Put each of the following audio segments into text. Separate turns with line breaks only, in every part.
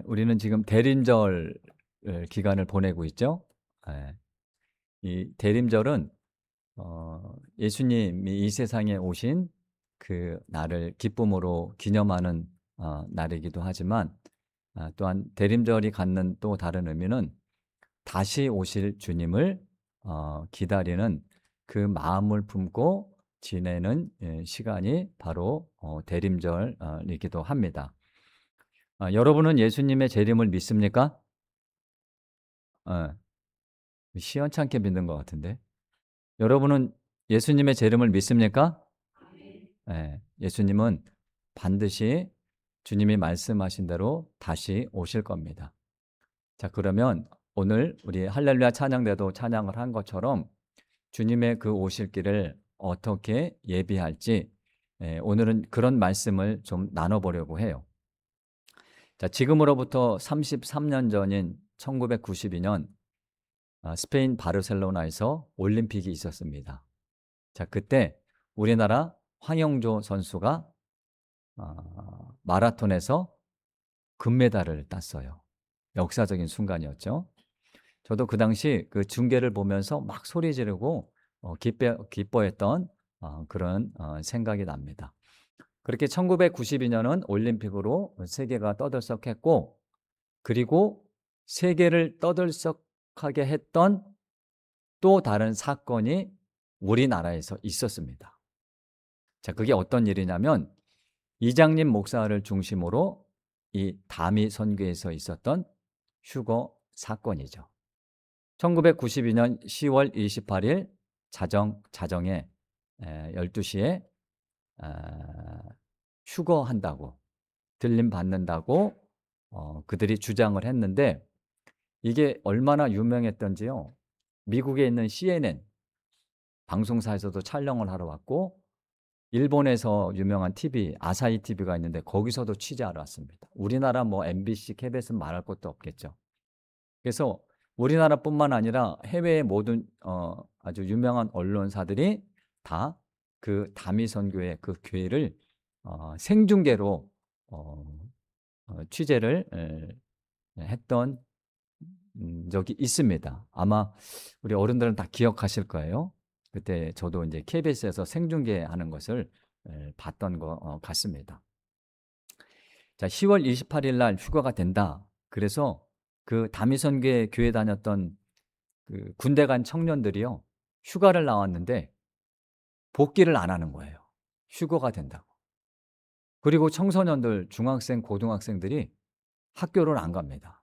우리는 지금 대림절 기간을 보내고 있죠. 예. 이 대림절은 예수님이 이 세상에 오신 그 날을 기쁨으로 기념하는 날이기도 하지만, 또한 대림절이 갖는 또 다른 의미는 다시 오실 주님을 기다리는 그 마음을 품고 지내는 시간이 바로 대림절이기도 합니다. 여러분은 예수님의 재림을 믿습니까? 예. 시원찮게 믿는 것 같은데. 여러분은 예수님의 재림을 믿습니까? 예. 예수님은 반드시 주님이 말씀하신 대로 다시 오실 겁니다. 자, 그러면 오늘 우리 할렐루야 찬양대도 찬양을 한 것처럼 주님의 그 오실 길을 어떻게 예비할지, 오늘은 그런 말씀을 좀 나눠보려고 해요. 자, 지금으로부터 33년 전인 1992년 스페인 바르셀로나에서 올림픽이 있었습니다. 자, 그때 우리나라 황영조 선수가 마라톤에서 금메달을 땄어요. 역사적인 순간이었죠. 저도 그 당시 그 중계를 보면서 막 소리 지르고 기뻐했던 그런 생각이 납니다. 그렇게 1992년은 올림픽으로 세계가 떠들썩했고, 그리고 세계를 떠들썩하게 했던 또 다른 사건이 우리나라에서 있었습니다. 자, 그게 어떤 일이냐면 이장님 목사를 중심으로 이 다미 선교에서 있었던 휴거 사건이죠. 1992년 10월 28일 자정에 12시에 휴거한다고, 들림 받는다고 그들이 주장을 했는데, 이게 얼마나 유명했던지요. 미국에 있는 CNN 방송사에서도 촬영을 하러 왔고, 일본에서 유명한 TV 아사히 TV가 있는데 거기서도 취재하러 왔습니다. 우리나라 뭐 MBC, KBS는 말할 것도 없겠죠. 그래서 우리나라뿐만 아니라 해외의 모든 아주 유명한 언론사들이 다 그 다미 선교의 그 교회를 생중계로 취재를 했던 적이 있습니다. 아마 우리 어른들은 다 기억하실 거예요. 그때 저도 이제 KBS에서 생중계하는 것을 봤던 것 같습니다. 자, 10월 28일 날 휴가가 된다. 그래서 그 다미선교회 교회 다녔던 그 군대 간 청년들이요, 휴가를 나왔는데 복귀를 안 하는 거예요. 휴거가 된다고. 그리고 청소년들, 중학생, 고등학생들이 학교를 안 갑니다.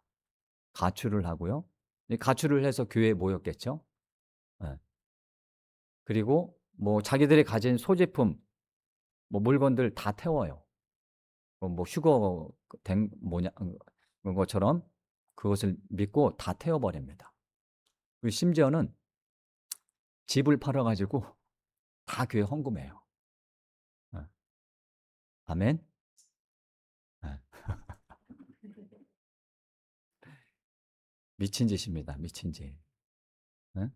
가출을 하고요. 가출을 해서 교회에 모였겠죠. 예. 그리고 뭐 자기들이 가진 소지품, 뭐 물건들 다 태워요. 뭐 휴거 된 뭐냐 것처럼 그것을 믿고 다 태워버립니다. 그리고 심지어는 집을 팔아가지고 다 교회 헌금해요. 예. 아멘. 예. 미친 짓입니다. 미친 짓. 예?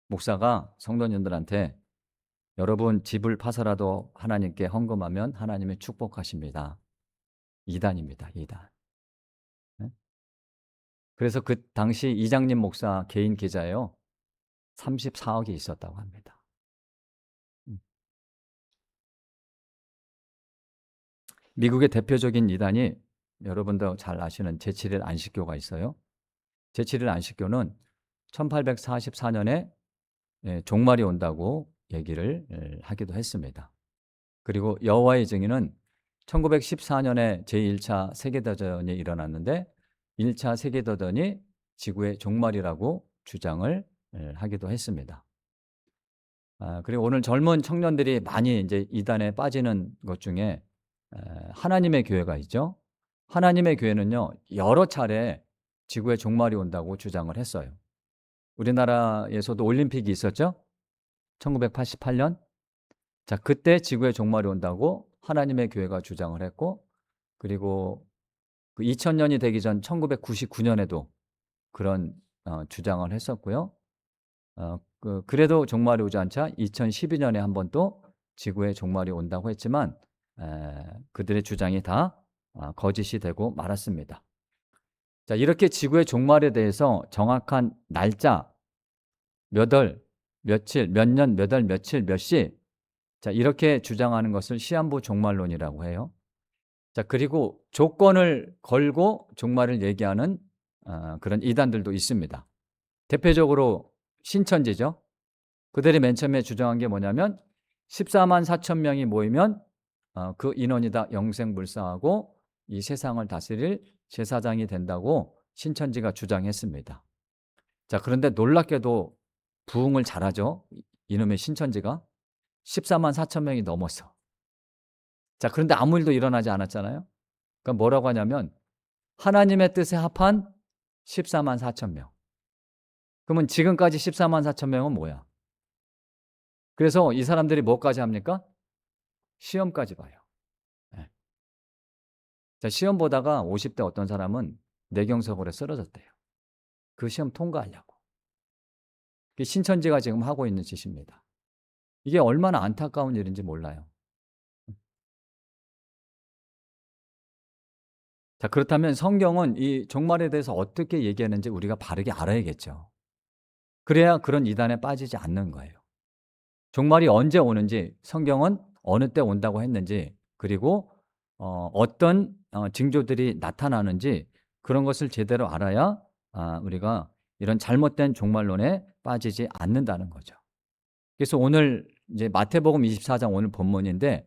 목사가 성도님들한테 여러분 집을 파서라도 하나님께 헌금하면 하나님이 축복하십니다. 이단입니다. 이단. 예? 그래서 그 당시 이장님 목사 개인 계좌에요 34억이 있었다고 합니다. 음. 미국의 대표적인 이단이 여러분도 잘 아시는 제7일 안식교가 있어요. 제7일 안식교는 1844년에 종말이 온다고 얘기를 하기도 했습니다. 그리고 여호와의 증인은 1914년에 제1차 세계대전이 일어났는데 1차 세계대전이 지구의 종말이라고 주장을 하기도 했습니다. 그리고 오늘 젊은 청년들이 많이 이제 이단에 빠지는 것 중에 하나님의 교회가 있죠. 하나님의 교회는요, 여러 차례 지구의 종말이 온다고 주장을 했어요. 우리나라에서도 올림픽이 있었죠. 1988년. 자, 그때 지구의 종말이 온다고 하나님의 교회가 주장을 했고, 그리고 그 2000년이 되기 전 1999년에도 그런 주장을 했었고요. 그래도 종말이 오지 않자 2012년에 한 번 또 지구의 종말이 온다고 했지만, 그들의 주장이 다 거짓이 되고 말았습니다. 자, 이렇게 지구의 종말에 대해서 정확한 날짜, 몇 월, 며칠, 몇 년, 몇 월, 며칠, 몇 시, 자, 이렇게 주장하는 것을 시한부 종말론이라고 해요. 자, 그리고 조건을 걸고 종말을 얘기하는 그런 이단들도 있습니다. 대표적으로 신천지죠. 그들이 맨 처음에 주장한 게 뭐냐면 14만 4천 명이 모이면 그 인원이 다 영생불사하고 이 세상을 다스릴 제사장이 된다고 신천지가 주장했습니다. 자, 그런데 놀랍게도 부흥을 잘하죠. 이놈의 신천지가 14만 4천 명이 넘었어. 자, 그런데 아무 일도 일어나지 않았잖아요. 그러니까 뭐라고 하냐면 하나님의 뜻에 합한 14만 4천 명. 그러면 지금까지 14만 4천 명은 뭐야? 그래서 이 사람들이 뭐까지 합니까? 시험까지 봐요. 네. 자, 시험 보다가 50대 어떤 사람은 뇌경색으로 쓰러졌대요. 그 시험 통과하려고. 그게 신천지가 지금 하고 있는 짓입니다. 이게 얼마나 안타까운 일인지 몰라요. 자, 그렇다면 성경은 이 종말에 대해서 어떻게 얘기하는지 우리가 바르게 알아야겠죠. 그래야 그런 이단에 빠지지 않는 거예요. 종말이 언제 오는지, 성경은 어느 때 온다고 했는지, 그리고 어떤 징조들이 나타나는지 그런 것을 제대로 알아야 우리가 이런 잘못된 종말론에 빠지지 않는다는 거죠. 그래서 오늘 이제 마태복음 24장 오늘 본문인데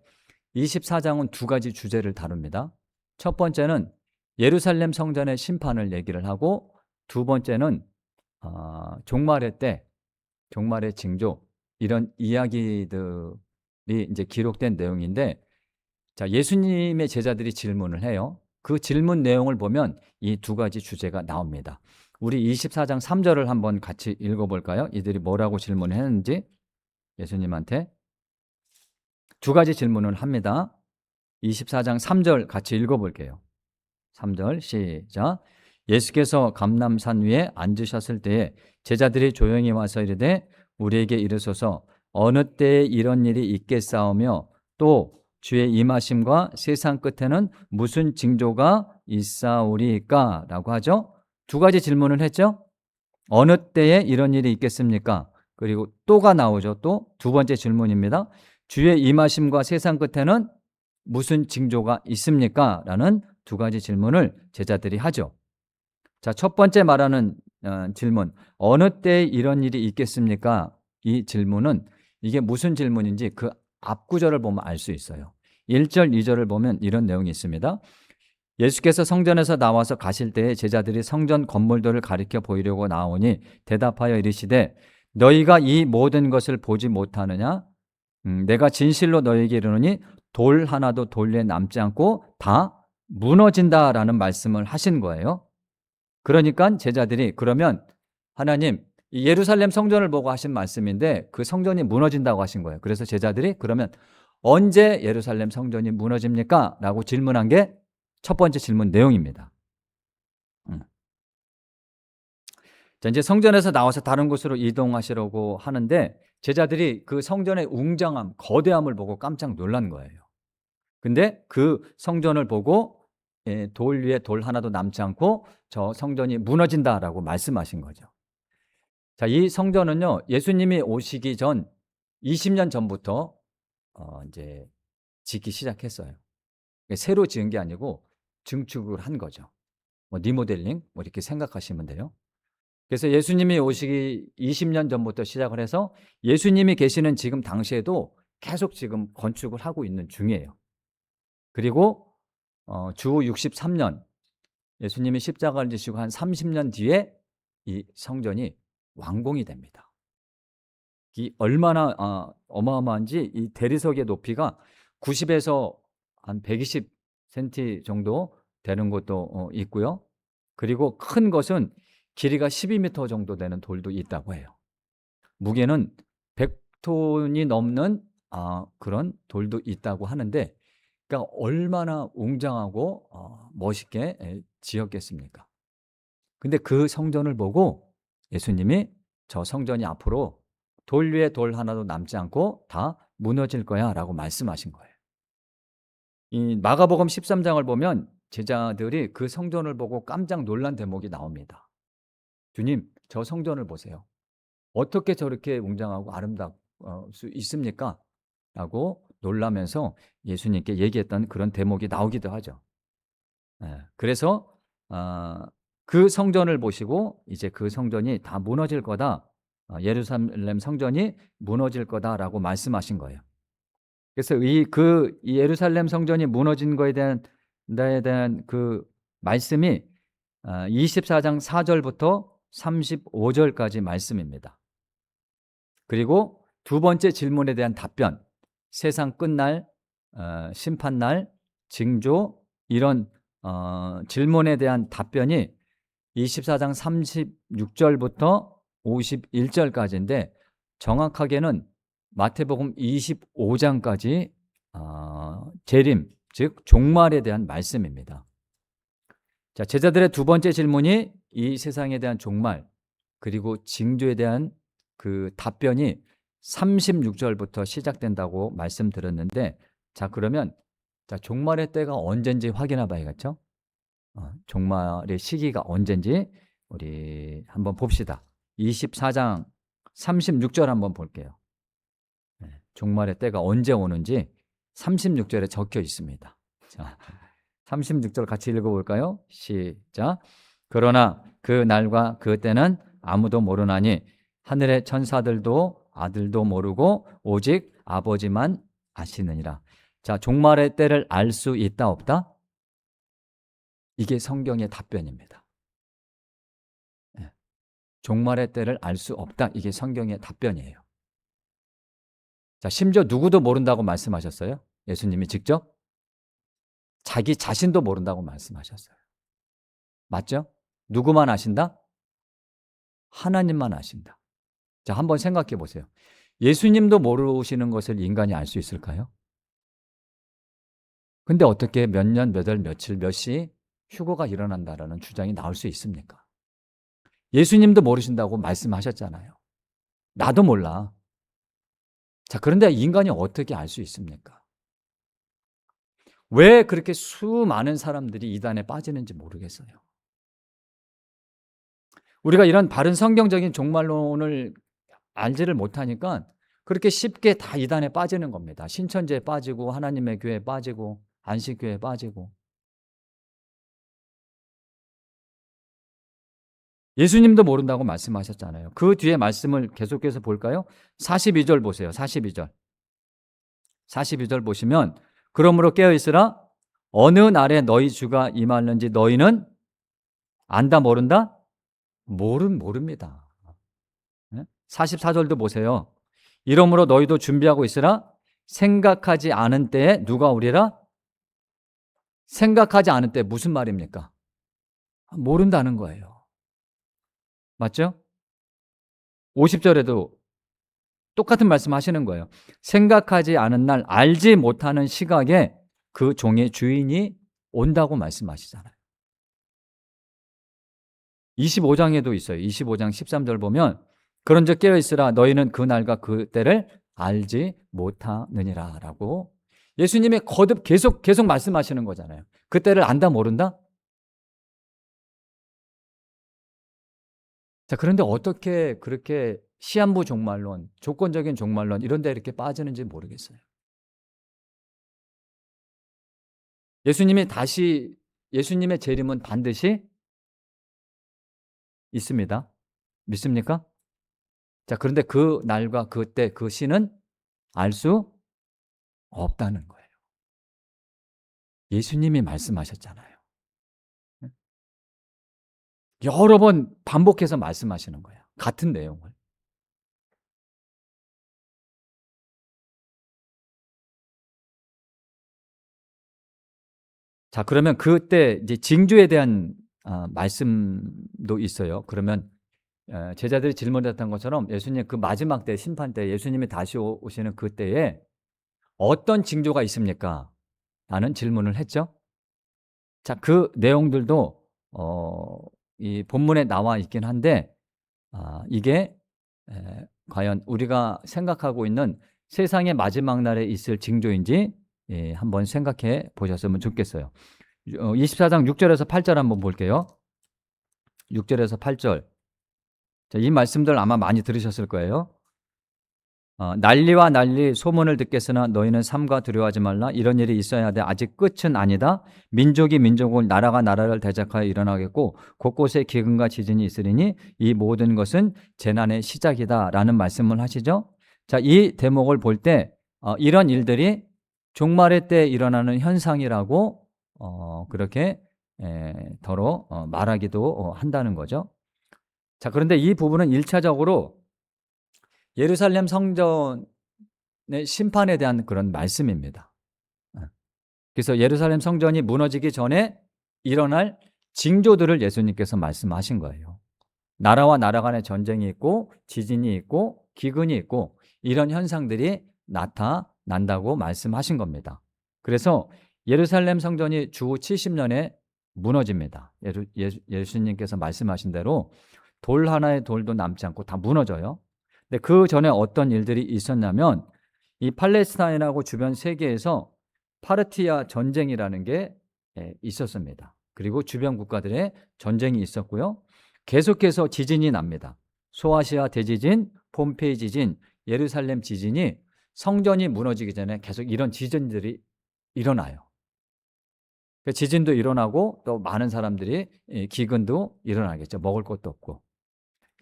24장은 두 가지 주제를 다룹니다. 첫 번째는 예루살렘 성전의 심판을 얘기를 하고, 두 번째는 종말의 때, 종말의 징조, 이런 이야기들이 이제 기록된 내용인데, 자, 예수님의 제자들이 질문을 해요. 그 질문 내용을 보면 이 두 가지 주제가 나옵니다. 우리 24장 3절을 한번 같이 읽어볼까요? 이들이 뭐라고 질문을 했는지. 예수님한테 두 가지 질문을 합니다. 24장 3절 같이 읽어볼게요. 3절 시작. 예수께서 감람산 위에 앉으셨을 때에 제자들이 조용히 와서 이르되 우리에게 이르소서 어느 때에 이런 일이 있겠사오며 또 주의 임하심과 세상 끝에는 무슨 징조가 있사오리까? 라고 하죠. 두 가지 질문을 했죠. 어느 때에 이런 일이 있겠습니까? 그리고 또가 나오죠. 또 두 번째 질문입니다. 주의 임하심과 세상 끝에는 무슨 징조가 있습니까? 라는 두 가지 질문을 제자들이 하죠. 자, 첫 번째 말하는 질문, 어느 때에 이런 일이 있겠습니까? 이 질문은 이게 무슨 질문인지 그 앞구절을 보면 알 수 있어요. 1절, 2절을 보면 이런 내용이 있습니다. 예수께서 성전에서 나와서 가실 때에 제자들이 성전 건물들을 가리켜 보이려고 나오니 대답하여 이르시되 너희가 이 모든 것을 보지 못하느냐? 내가 진실로 너희에게 이르노니 돌 하나도 돌 위에 남지 않고 다 무너진다라는 말씀을 하신 거예요. 그러니까 제자들이 그러면 하나님 이 예루살렘 성전을 보고 하신 말씀인데 그 성전이 무너진다고 하신 거예요. 그래서 제자들이 그러면 언제 예루살렘 성전이 무너집니까? 라고 질문한 게 첫 번째 질문 내용입니다. 자, 이제 성전에서 나와서 다른 곳으로 이동하시려고 하는데 제자들이 그 성전의 웅장함, 거대함을 보고 깜짝 놀란 거예요. 근데 그 성전을 보고 돌 위에 돌 하나도 남지 않고 저 성전이 무너진다라고 말씀하신 거죠. 자, 이 성전은요, 예수님이 오시기 전 20년 전부터 이제 짓기 시작했어요. 새로 지은 게 아니고 증축을 한 거죠. 뭐 리모델링 뭐 이렇게 생각하시면 돼요. 그래서 예수님이 오시기 20년 전부터 시작을 해서 예수님이 계시는 지금 당시에도 계속 지금 건축을 하고 있는 중이에요. 그리고 주 63년 예수님이 십자가를 지시고 한 30년 뒤에 이 성전이 완공이 됩니다. 이 얼마나 어마어마한지 이 대리석의 높이가 90에서 한 120cm 정도 되는 것도 있고요. 그리고 큰 것은 길이가 12m 정도 되는 돌도 있다고 해요. 무게는 100톤이 넘는 그런 돌도 있다고 하는데, 그러니까 얼마나 웅장하고 멋있게 지었겠습니까? 근데 그 성전을 보고 예수님이 저 성전이 앞으로 돌 위에 돌 하나도 남지 않고 다 무너질 거야 라고 말씀하신 거예요. 이 마가복음 13장을 보면 제자들이 그 성전을 보고 깜짝 놀란 대목이 나옵니다. 주님, 저 성전을 보세요. 어떻게 저렇게 웅장하고 아름다울 수 있습니까? 라고 놀라면서 예수님께 얘기했던 그런 대목이 나오기도 하죠. 그래서 그 성전을 보시고 이제 그 성전이 다 무너질 거다. 예루살렘 성전이 무너질 거다라고 말씀하신 거예요. 그래서 이 예루살렘 성전이 무너진 거에 대한 그 말씀이 24장 4절부터 35절까지 말씀입니다. 그리고 두 번째 질문에 대한 답변, 세상 끝날, 심판날, 징조, 이런 질문에 대한 답변이 24장 36절부터 51절까지인데 정확하게는 마태복음 25장까지 재림, 즉 종말에 대한 말씀입니다. 자, 제자들의 두 번째 질문이 이 세상에 대한 종말 그리고 징조에 대한 그 답변이 36절부터 시작된다고 말씀드렸는데, 자, 그러면 종말의 때가 언젠지 확인해 봐야겠죠? 종말의 시기가 언젠지 우리 한번 봅시다. 24장 36절 한번 볼게요. 종말의 때가 언제 오는지 36절에 적혀 있습니다. 자, 36절 같이 읽어볼까요? 시작. 그러나 그 날과 그 때는 아무도 모르나니 하늘의 천사들도 아들도 모르고 오직 아버지만 아시느니라. 자, 종말의 때를 알 수 있다 없다? 이게 성경의 답변입니다. 종말의 때를 알 수 없다. 이게 성경의 답변이에요. 자, 심지어 누구도 모른다고 말씀하셨어요. 예수님이 직접 자기 자신도 모른다고 말씀하셨어요. 맞죠? 누구만 아신다? 하나님만 아신다. 자, 한번 생각해 보세요. 예수님도 모르시는 것을 인간이 알 수 있을까요? 근데 어떻게 몇 년, 몇 월, 며칠, 몇 시 휴거가 일어난다라는 주장이 나올 수 있습니까? 예수님도 모르신다고 말씀하셨잖아요. 나도 몰라. 자, 그런데 인간이 어떻게 알 수 있습니까? 왜 그렇게 수많은 사람들이 이단에 빠지는지 모르겠어요. 우리가 이런 바른 성경적인 종말론을 알지를 못하니까 그렇게 쉽게 다 이단에 빠지는 겁니다. 신천지에 빠지고 하나님의 교회에 빠지고 안식교회에 빠지고. 예수님도 모른다고 말씀하셨잖아요. 그 뒤에 말씀을 계속해서 볼까요? 42절 보세요. 42절. 42절 보시면 그러므로 깨어있으라. 어느 날에 너희 주가 임하는지 너희는 안다 모른다? 모릅니다. 44절도 보세요. 이러므로 너희도 준비하고 있으라. 생각하지 않은 때에 누가 오리라? 생각하지 않은 때 무슨 말입니까? 모른다는 거예요. 맞죠? 50절에도 똑같은 말씀 하시는 거예요. 생각하지 않은 날, 알지 못하는 시각에 그 종의 주인이 온다고 말씀하시잖아요. 25장에도 있어요. 25장 13절 보면 그런즉 깨어있으라. 너희는 그 날과 그 때를 알지 못하느니라 라고 예수님이 거듭 계속 말씀하시는 거잖아요. 그 때를 안다 모른다? 자, 그런데 어떻게 그렇게 시한부 종말론, 조건적인 종말론 이런 데 이렇게 빠지는지 모르겠어요. 예수님의 재림은 반드시 있습니다. 믿습니까? 자, 그런데 그 날과 그 때, 그 시는 알 수 없다는 거예요. 예수님이 말씀하셨잖아요. 여러 번 반복해서 말씀하시는 거예요. 같은 내용을. 자, 그러면 그때 이제 징조에 대한 말씀도 있어요. 그러면 제자들이 질문했던 것처럼 예수님 그 마지막 때 심판 때 예수님이 다시 오시는 그때에 어떤 징조가 있습니까? 라는 질문을 했죠. 자, 그 내용들도 이 본문에 나와 있긴 한데 이게 과연 우리가 생각하고 있는 세상의 마지막 날에 있을 징조인지 한번 생각해 보셨으면 좋겠어요. 24장 6절에서 8절 한번 볼게요. 6절에서 8절. 자, 이 말씀들 아마 많이 들으셨을 거예요. 난리와 난리 소문을 듣겠으나 너희는 삼가 두려워하지 말라. 이런 일이 있어야 돼. 아직 끝은 아니다. 민족이 민족을, 나라가 나라를 대적하여 일어나겠고 곳곳에 기근과 지진이 있으리니 이 모든 것은 재난의 시작이다 라는 말씀을 하시죠. 자, 이 대목을 볼 때 이런 일들이 종말의 때 일어나는 현상이라고 그렇게 더러 말하기도 한다는 거죠. 자, 그런데 이 부분은 1차적으로 예루살렘 성전의 심판에 대한 그런 말씀입니다. 그래서 예루살렘 성전이 무너지기 전에 일어날 징조들을 예수님께서 말씀하신 거예요. 나라와 나라 간의 전쟁이 있고 지진이 있고 기근이 있고 이런 현상들이 나타난다고 말씀하신 겁니다. 그래서 예루살렘 성전이 주 70년에 무너집니다. 예수님께서 말씀하신 대로 돌 하나의 돌도 남지 않고 다 무너져요. 근데 그 전에 어떤 일들이 있었냐면 이 팔레스타인하고 주변 세계에서 파르티아 전쟁이라는 게 있었습니다. 그리고 주변 국가들의 전쟁이 있었고요. 계속해서 지진이 납니다. 소아시아 대지진, 폼페이 지진, 예루살렘 지진이 성전이 무너지기 전에 계속 이런 지진들이 일어나요. 지진도 일어나고 또 많은 사람들이 기근도 일어나겠죠. 먹을 것도 없고.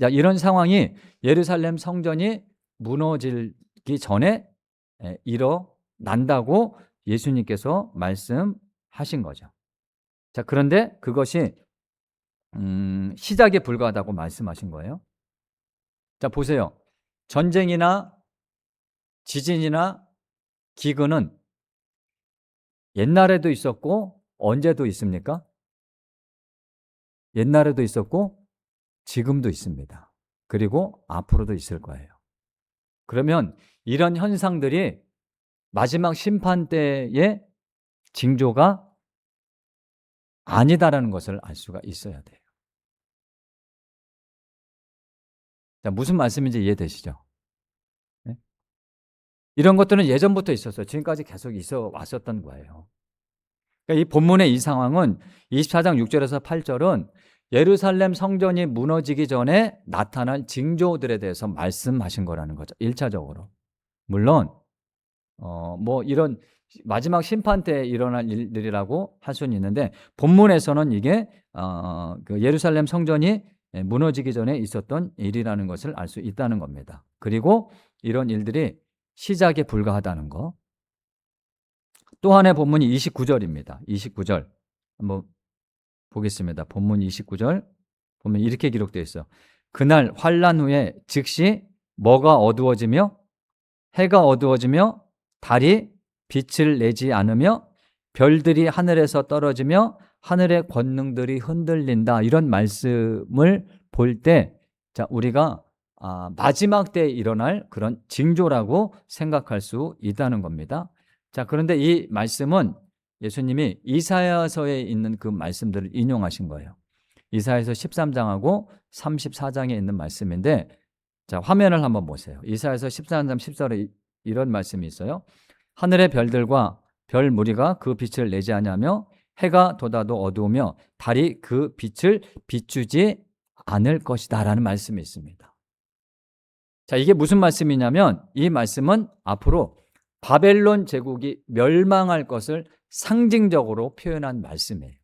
자, 이런 상황이 예루살렘 성전이 무너지기 전에 일어난다고 예수님께서 말씀하신 거죠. 자, 그런데 그것이 시작에 불과하다고 말씀하신 거예요. 자, 보세요. 전쟁이나 지진이나 기근은 옛날에도 있었고 언제도 있습니까? 옛날에도 있었고 지금도 있습니다. 그리고 앞으로도 있을 거예요. 그러면 이런 현상들이 마지막 심판 때의 징조가 아니다라는 것을 알 수가 있어야 돼요. 자, 무슨 말씀인지 이해되시죠? 네? 이런 것들은 예전부터 있었어요. 지금까지 계속 있어 왔었던 거예요. 그러니까 이 본문의 이 상황은 24장 6절에서 8절은 예루살렘 성전이 무너지기 전에 나타날 징조들에 대해서 말씀하신 거라는 거죠. 1차적으로. 물론 뭐 이런 마지막 심판 때 일어날 일들이라고 할 수는 있는데 본문에서는 이게 그 예루살렘 성전이 무너지기 전에 있었던 일이라는 것을 알 수 있다는 겁니다. 그리고 이런 일들이 시작에 불과하다는 거. 또 하나의 본문이 29절입니다. 29절 한번 보겠습니다. 본문 29절 보면 이렇게 기록되어 있어요. 그날 환난 후에 즉시 뭐가 어두워지며 해가 어두워지며 달이 빛을 내지 않으며 별들이 하늘에서 떨어지며 하늘의 권능들이 흔들린다. 이런 말씀을 볼 때 자, 우리가 마지막 때에 일어날 그런 징조라고 생각할 수 있다는 겁니다. 자, 그런데 이 말씀은 예수님이 이사야서에 있는 그 말씀들을 인용하신 거예요. 이사야서 13장하고 34장에 있는 말씀인데 자, 화면을 한번 보세요. 이사야서 14장 14절에 이런 말씀이 있어요. 하늘의 별들과 별 무리가 그 빛을 내지 않으며 해가 돋아도 어두우며 달이 그 빛을 비추지 않을 것이다 라는 말씀이 있습니다. 자, 이게 무슨 말씀이냐면 이 말씀은 앞으로 바벨론 제국이 멸망할 것을 상징적으로 표현한 말씀이에요.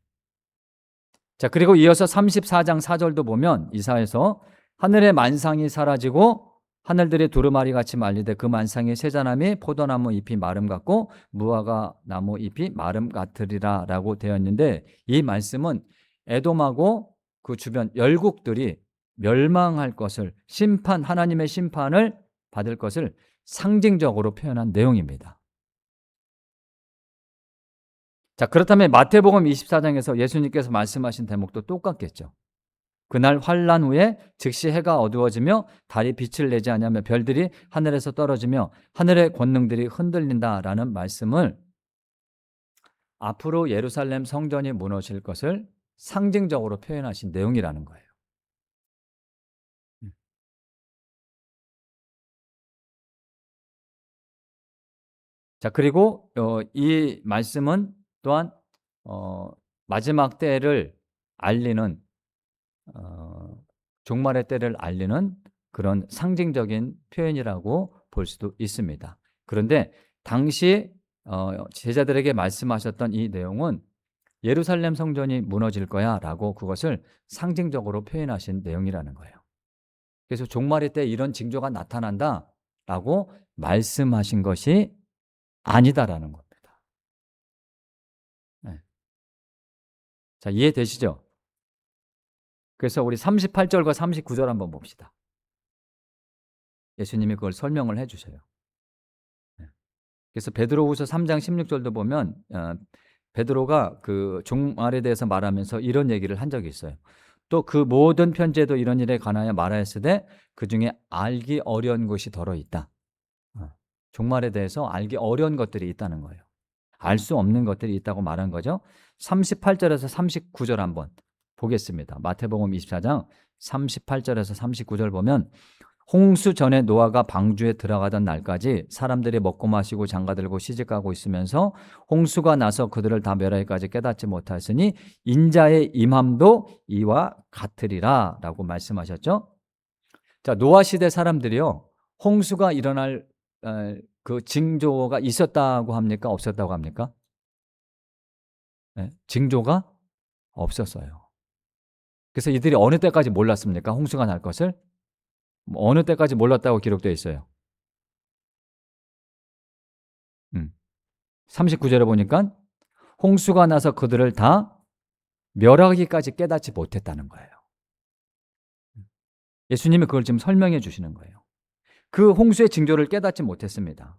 자, 그리고 이어서 34장 4절도 보면 이사야서 하늘의 만상이 사라지고 하늘들의 두루마리 같이 말리되 그 만상의 세자나무 포도나무 잎이 마름 같고 무화과 나무 잎이 마름 같으리라 라고 되어 있는데 이 말씀은 에돔하고 그 주변 열국들이 멸망할 것을 하나님의 심판을 받을 것을 상징적으로 표현한 내용입니다. 자, 그렇다면 마태복음 24장에서 예수님께서 말씀하신 대목도 똑같겠죠. 그날 환난 후에 즉시 해가 어두워지며 달이 빛을 내지 않으며 별들이 하늘에서 떨어지며 하늘의 권능들이 흔들린다라는 말씀을 앞으로 예루살렘 성전이 무너질 것을 상징적으로 표현하신 내용이라는 거예요. 자, 그리고 이 말씀은 또한 마지막 때를 알리는 종말의 때를 알리는 그런 상징적인 표현이라고 볼 수도 있습니다. 그런데 당시 제자들에게 말씀하셨던 이 내용은 예루살렘 성전이 무너질 거야 라고 그것을 상징적으로 표현하신 내용이라는 거예요. 그래서 종말의 때 이런 징조가 나타난다 라고 말씀하신 것이 아니다라는 겁니다. 네. 자, 이해되시죠? 그래서 우리 38절과 39절 한번 봅시다. 예수님이 그걸 설명을 해 주셔요. 네. 그래서 베드로후서 3장 16절도 보면 베드로가 그 종말에 대해서 말하면서 이런 얘기를 한 적이 있어요. 또 그 모든 편지에도 이런 일에 관하여 말하였으되 그 중에 알기 어려운 것이 더러 있다. 종말에 대해서 알기 어려운 것들이 있다는 거예요. 알 수 없는 것들이 있다고 말한 거죠. 38절에서 39절 한번 보겠습니다. 마태복음 24장 38절에서 39절 보면 홍수 전에 노아가 방주에 들어가던 날까지 사람들이 먹고 마시고 장가들고 시집가고 있으면서 홍수가 나서 그들을 다 멸하기까지 깨닫지 못하였으니 인자의 임함도 이와 같으리라 라고 말씀하셨죠. 자, 노아 시대 사람들이요, 홍수가 일어날 그 징조가 있었다고 합니까? 없었다고 합니까? 네, 징조가 없었어요. 그래서 이들이 어느 때까지 몰랐습니까? 홍수가 날 것을? 어느 때까지 몰랐다고 기록되어 있어요. 39절에 보니까 홍수가 나서 그들을 다 멸하기까지 깨닫지 못했다는 거예요. 예수님이 그걸 지금 설명해 주시는 거예요. 그 홍수의 징조를 깨닫지 못했습니다.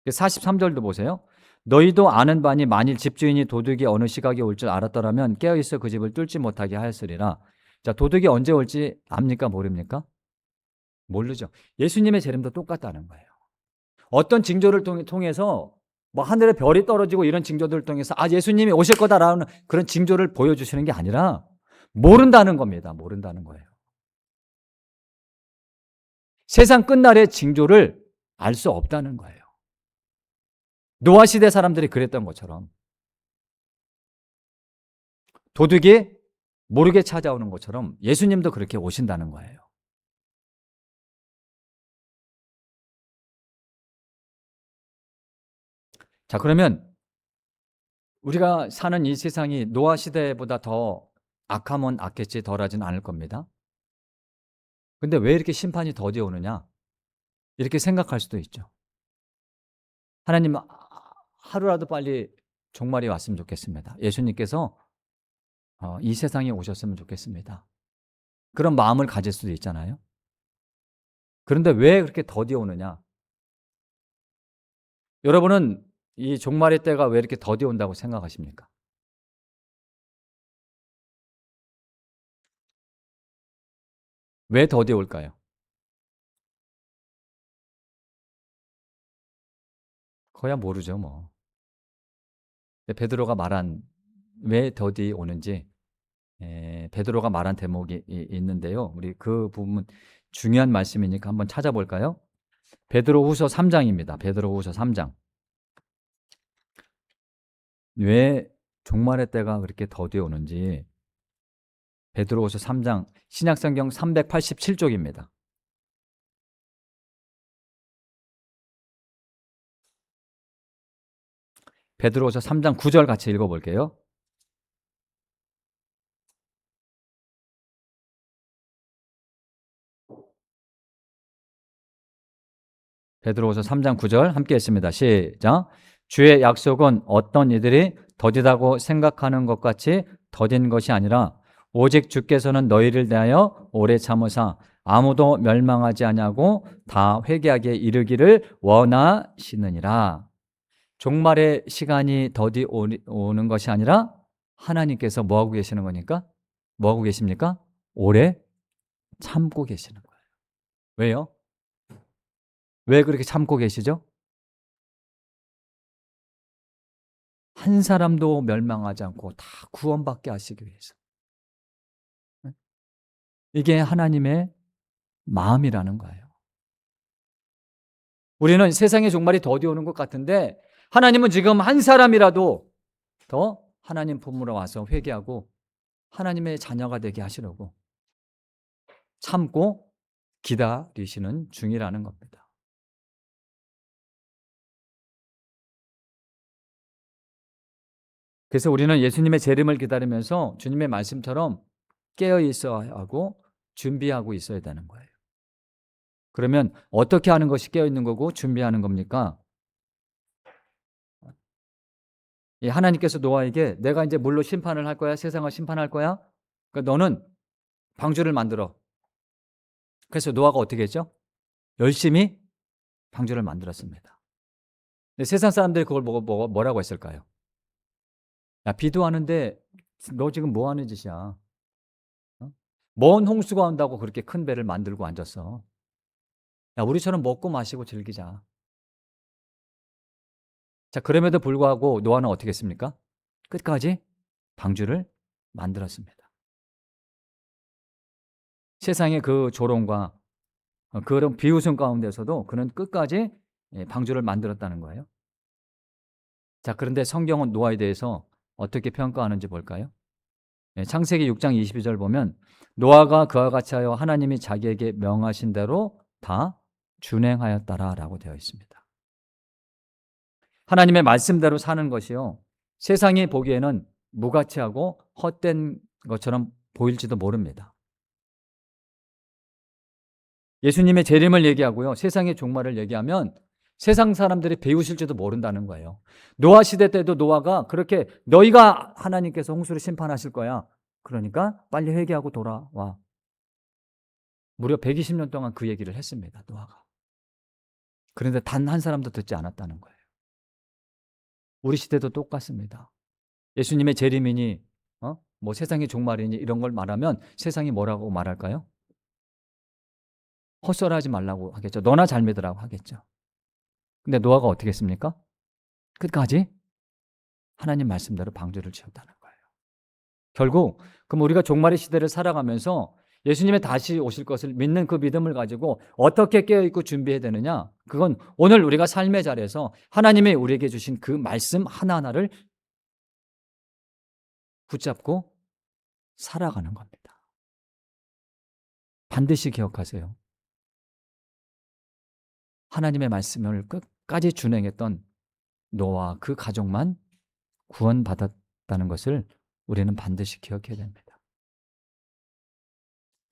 43절도 보세요. 너희도 아는 바니 만일 집주인이 도둑이 어느 시각에 올 줄 알았더라면 깨어있어 그 집을 뚫지 못하게 하였으리라. 자, 도둑이 언제 올지 압니까? 모릅니까? 모르죠. 예수님의 재림도 똑같다는 거예요. 어떤 징조를 통해서 뭐 하늘에 별이 떨어지고 이런 징조들을 통해서 예수님이 오실 거다라는 그런 징조를 보여주시는 게 아니라 모른다는 겁니다. 모른다는 거예요. 세상 끝날의 징조를 알 수 없다는 거예요. 노아 시대 사람들이 그랬던 것처럼 도둑이 모르게 찾아오는 것처럼 예수님도 그렇게 오신다는 거예요. 자, 그러면 우리가 사는 이 세상이 노아 시대보다 더 악하면 악했지 덜하진 않을 겁니다. 근데 왜 이렇게 심판이 더디 오느냐? 이렇게 생각할 수도 있죠. 하나님, 하루라도 빨리 종말이 왔으면 좋겠습니다. 예수님께서 이 세상에 오셨으면 좋겠습니다. 그런 마음을 가질 수도 있잖아요. 그런데 왜 그렇게 더디 오느냐? 여러분은 이 종말의 때가 왜 이렇게 더디 온다고 생각하십니까? 왜 더디 올까요? 그야 모르죠, 뭐. 베드로가 말한 왜 더디 오는지 베드로가 말한 대목이 있는데요. 우리 그 부분 중요한 말씀이니까 한번 찾아볼까요? 베드로후서 3장입니다. 베드로후서 3장. 왜 종말의 때가 그렇게 더디 오는지 베드로후서 3장 신약성경 387쪽입니다. 베드로후서 3장 9절 같이 읽어볼게요. 베드로후서 3장 9절 함께 했습니다. 시작. 주의 약속은 어떤 이들이 더디다고 생각하는 것 같이 더딘 것이 아니라 오직 주께서는 너희를 대하여 오래 참으사 아무도 멸망하지 아니하고 다 회개하게 이르기를 원하시느니라. 종말의 시간이 더디 오는 것이 아니라 하나님께서 뭐하고 계시는 거니까? 뭐하고 계십니까? 오래 참고 계시는 거예요. 왜요? 왜 그렇게 참고 계시죠? 한 사람도 멸망하지 않고 다 구원받게 하시기 위해서. 이게 하나님의 마음이라는 거예요. 우리는 세상의 종말이 더디 오는 것 같은데 하나님은 지금 한 사람이라도 더 하나님 품으로 와서 회개하고 하나님의 자녀가 되게 하시려고 참고 기다리시는 중이라는 겁니다. 그래서 우리는 예수님의 재림을 기다리면서 주님의 말씀처럼 깨어 있어야 하고 준비하고 있어야 되는 거예요. 그러면 어떻게 하는 것이 깨어 있는 거고 준비하는 겁니까? 하나님께서 노아에게 내가 이제 물로 심판을 할 거야. 세상을 심판할 거야. 그러니까 너는 방주를 만들어. 그래서 노아가 어떻게 했죠? 열심히 방주를 만들었습니다. 근데 세상 사람들이 그걸 보고 뭐라고 했을까요? 야, 비도 하는데 너 지금 뭐 하는 짓이야? 어? 먼 홍수가 온다고 그렇게 큰 배를 만들고 앉았어. 야, 우리처럼 먹고 마시고 즐기자. 자, 그럼에도 불구하고 노아는 어떻게 했습니까? 끝까지 방주를 만들었습니다. 세상의 그 조롱과 그런 비웃음 가운데서도 그는 끝까지 방주를 만들었다는 거예요. 자, 그런데 성경은 노아에 대해서 어떻게 평가하는지 볼까요? 창세기 6장 22절 보면 노아가 그와 같이 하여 하나님이 자기에게 명하신 대로 다 준행하였다라고 되어 있습니다. 하나님의 말씀대로 사는 것이요, 세상이 보기에는 무가치하고 헛된 것처럼 보일지도 모릅니다. 예수님의 재림을 얘기하고요, 세상의 종말을 얘기하면 세상 사람들이 배우실지도 모른다는 거예요. 노아 시대 때도 노아가 그렇게 너희가 하나님께서 홍수를 심판하실 거야. 그러니까 빨리 회개하고 돌아와. 무려 120년 동안 그 얘기를 했습니다, 노아가. 그런데 단 한 사람도 듣지 않았다는 거예요. 우리 시대도 똑같습니다. 예수님의 재림이니 뭐 세상의 종말이니 이런 걸 말하면 세상이 뭐라고 말할까요? 헛소리하지 말라고 하겠죠. 너나 잘 믿으라고 하겠죠. 근데 노아가 어떻게 했습니까? 끝까지 하나님 말씀대로 방주를 지었다는 거예요. 결국 그럼 우리가 종말의 시대를 살아가면서 예수님의 다시 오실 것을 믿는 그 믿음을 가지고 어떻게 깨어있고 준비해야 되느냐? 그건 오늘 우리가 삶의 자리에서 하나님이 우리에게 주신 그 말씀 하나하나를 붙잡고 살아가는 겁니다. 반드시 기억하세요. 하나님의 말씀을 끝까지 준행했던 노아와 그 가족만 구원받았다는 것을 우리는 반드시 기억해야 됩니다.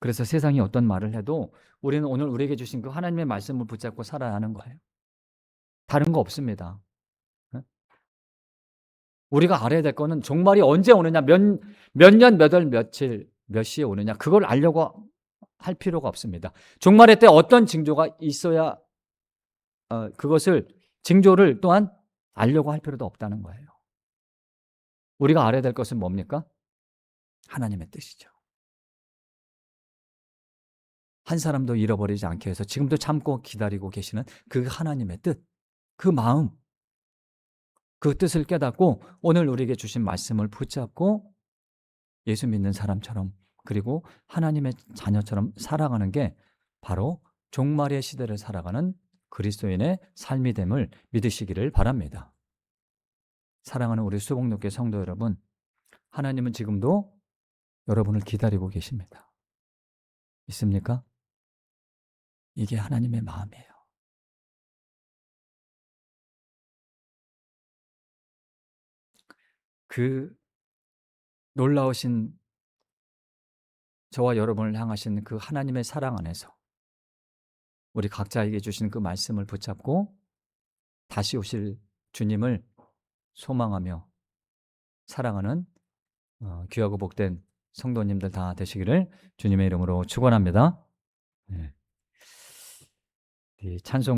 그래서 세상이 어떤 말을 해도 우리는 오늘 우리에게 주신 그 하나님의 말씀을 붙잡고 살아야 하는 거예요. 다른 거 없습니다. 우리가 알아야 될 거는 종말이 언제 오느냐, 몇 년, 몇 월, 며칠, 몇 시에 오느냐, 그걸 알려고 할 필요가 없습니다. 종말의 때 어떤 징조가 있어야 그것을 징조를 또한 알려고 할 필요도 없다는 거예요. 우리가 알아야 될 것은 뭡니까? 하나님의 뜻이죠. 한 사람도 잃어버리지 않게 해서 지금도 참고 기다리고 계시는 그 하나님의 뜻, 그 마음, 그 뜻을 깨닫고 오늘 우리에게 주신 말씀을 붙잡고 예수 믿는 사람처럼, 그리고 하나님의 자녀처럼 살아가는 게 바로 종말의 시대를 살아가는 그리스도인의 삶이 됨을 믿으시기를 바랍니다. 사랑하는 우리 수복록교 성도 여러분, 하나님은 지금도 여러분을 기다리고 계십니다. 있습니까? 이게 하나님의 마음이에요. 그 놀라우신 저와 여러분을 향하신 그 하나님의 사랑 안에서 우리 각자에게 주신 그 말씀을 붙잡고 다시 오실 주님을 소망하며 살아가는 귀하고 복된 성도님들 다 되시기를 주님의 이름으로 축원합니다. 이 찬송